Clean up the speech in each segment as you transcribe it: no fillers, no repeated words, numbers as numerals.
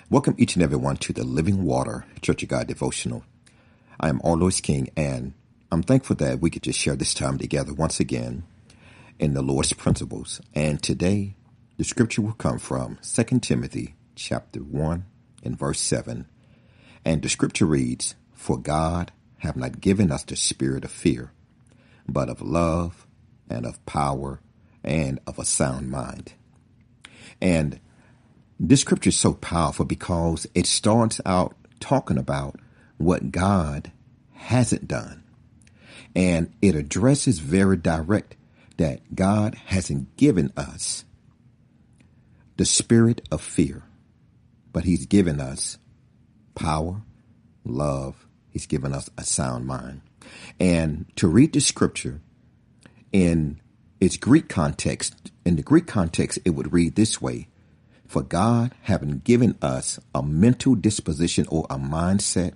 Welcome each and every one to the Living Water Church of God Devotional. I am Arlois King, and I'm thankful that we could just share this time together once again in the Lord's principles. And today, the scripture will come from 2 Timothy chapter 1 and verse 7. And the scripture reads, "For God hath not given us the spirit of fear, but of love and of power and of a sound mind." And this scripture is so powerful because it starts out talking about what God hasn't done. And it addresses very direct that God hasn't given us the spirit of fear, but he's given us power, love. He's given us a sound mind. And to read the scripture in its Greek context, it would read this way: "For God having given us a mental disposition or a mindset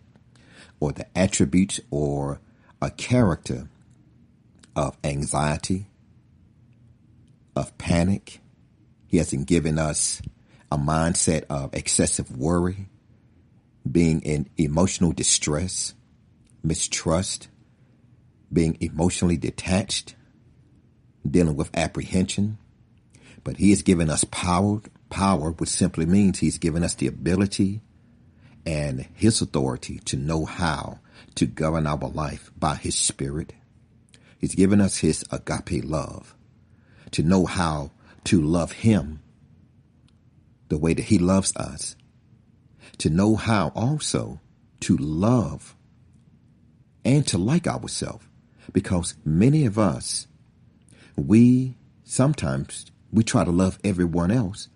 or the attributes or a character of anxiety, of panic. He hasn't given us a mindset of excessive worry, being in emotional distress, mistrust, being emotionally detached, dealing with apprehension. But he has given us power, which simply means he's given us the ability and his authority to know how to govern our life by his spirit. He's given us his agape love, to know how to love him the way that he loves us, to know how also to love and to like ourselves. Because many of us, sometimes we try to love everyone else,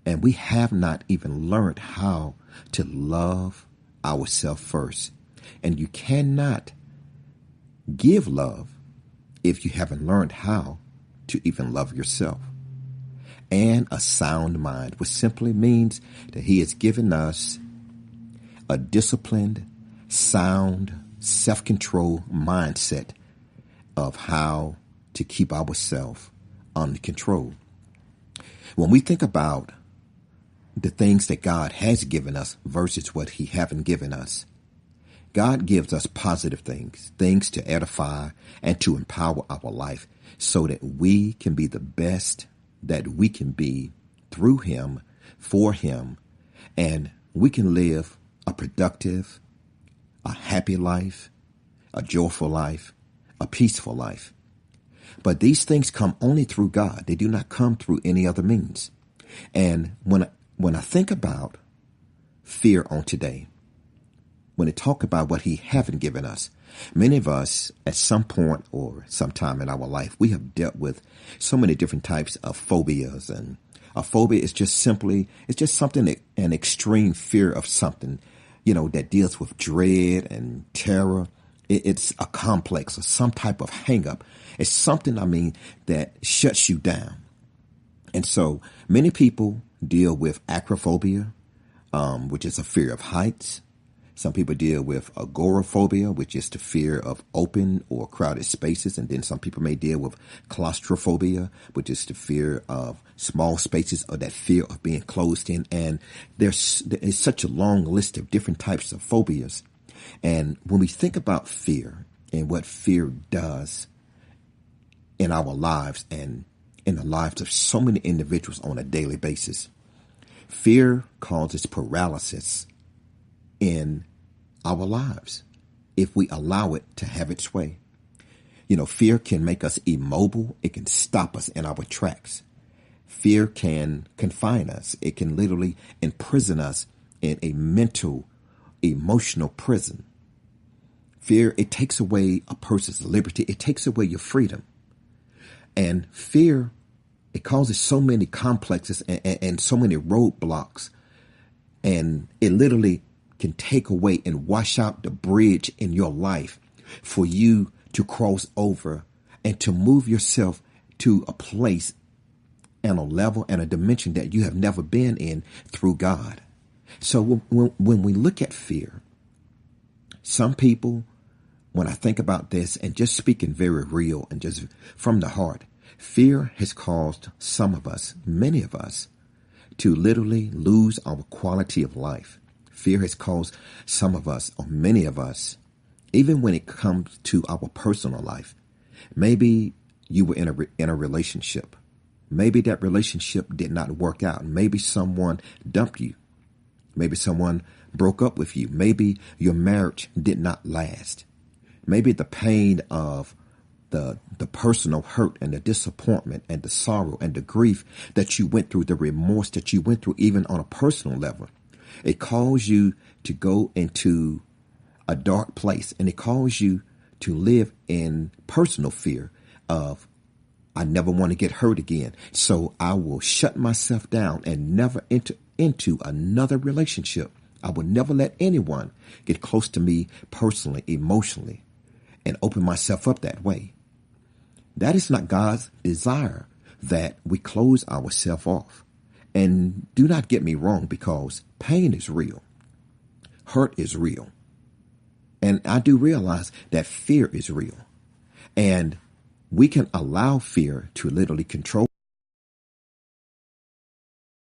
and we have not even learned how to love ourselves first. And you cannot give love if you haven't learned how to even love yourself. And a sound mind, which simply means that he has given us a disciplined, sound, self-control mindset of how to keep ourselves under control. When we think about the things that God has given us versus what he haven't given us, God gives us positive things to edify and to empower our life so that we can be the best that we can be through him, for him, and we can live a productive, a happy life, a joyful life, a peaceful life. But these things come only through God. They do not come through any other means. And when I think about fear on today, when it talk about what he haven't given us, many of us at some point or sometime in our life, we have dealt with so many different types of phobias. And a phobia is just something, an extreme fear of something, that deals with dread and terror. It's a complex or some type of hang up. It's something, that shuts you down. And so many people deal with acrophobia, which is a fear of heights. Some people deal with agoraphobia, which is the fear of open or crowded spaces. And then some people may deal with claustrophobia, which is the fear of small spaces or that fear of being closed in. And there is such a long list of different types of phobias. And when we think about fear and what fear does in our lives and in the lives of so many individuals on a daily basis, fear causes paralysis in our lives if we allow it to have its way. Fear can make us immobile. It can stop us in our tracks. Fear can confine us. It can literally imprison us in a mental, emotional prison. Fear, it takes away a person's liberty. It takes away your freedom. And fear, it causes so many complexes and so many roadblocks. And it literally can take away and wash out the bridge in your life for you to cross over and to move yourself to a place and a level and a dimension that you have never been in through God. So when we look at fear, some people, when I think about this and just speaking very real and just from the heart, fear has caused some of us, many of us, to literally lose our quality of life. Fear has caused some of us, or many of us, even when it comes to our personal life. Maybe you were in a relationship. Maybe that relationship did not work out. Maybe someone dumped you. Maybe someone broke up with you. Maybe your marriage did not last. Maybe the pain of the personal hurt and the disappointment and the sorrow and the grief that you went through, the remorse that you went through, even on a personal level, it caused you to go into a dark place, and it caused you to live in personal fear of, I never want to get hurt again, so I will shut myself down and never enter into another relationship. I will never let anyone get close to me personally, emotionally, and open myself up that way. That is not God's desire, that we close ourselves off. And do not get me wrong, because pain is real. Hurt is real. And I do realize that fear is real. And we can allow fear to literally control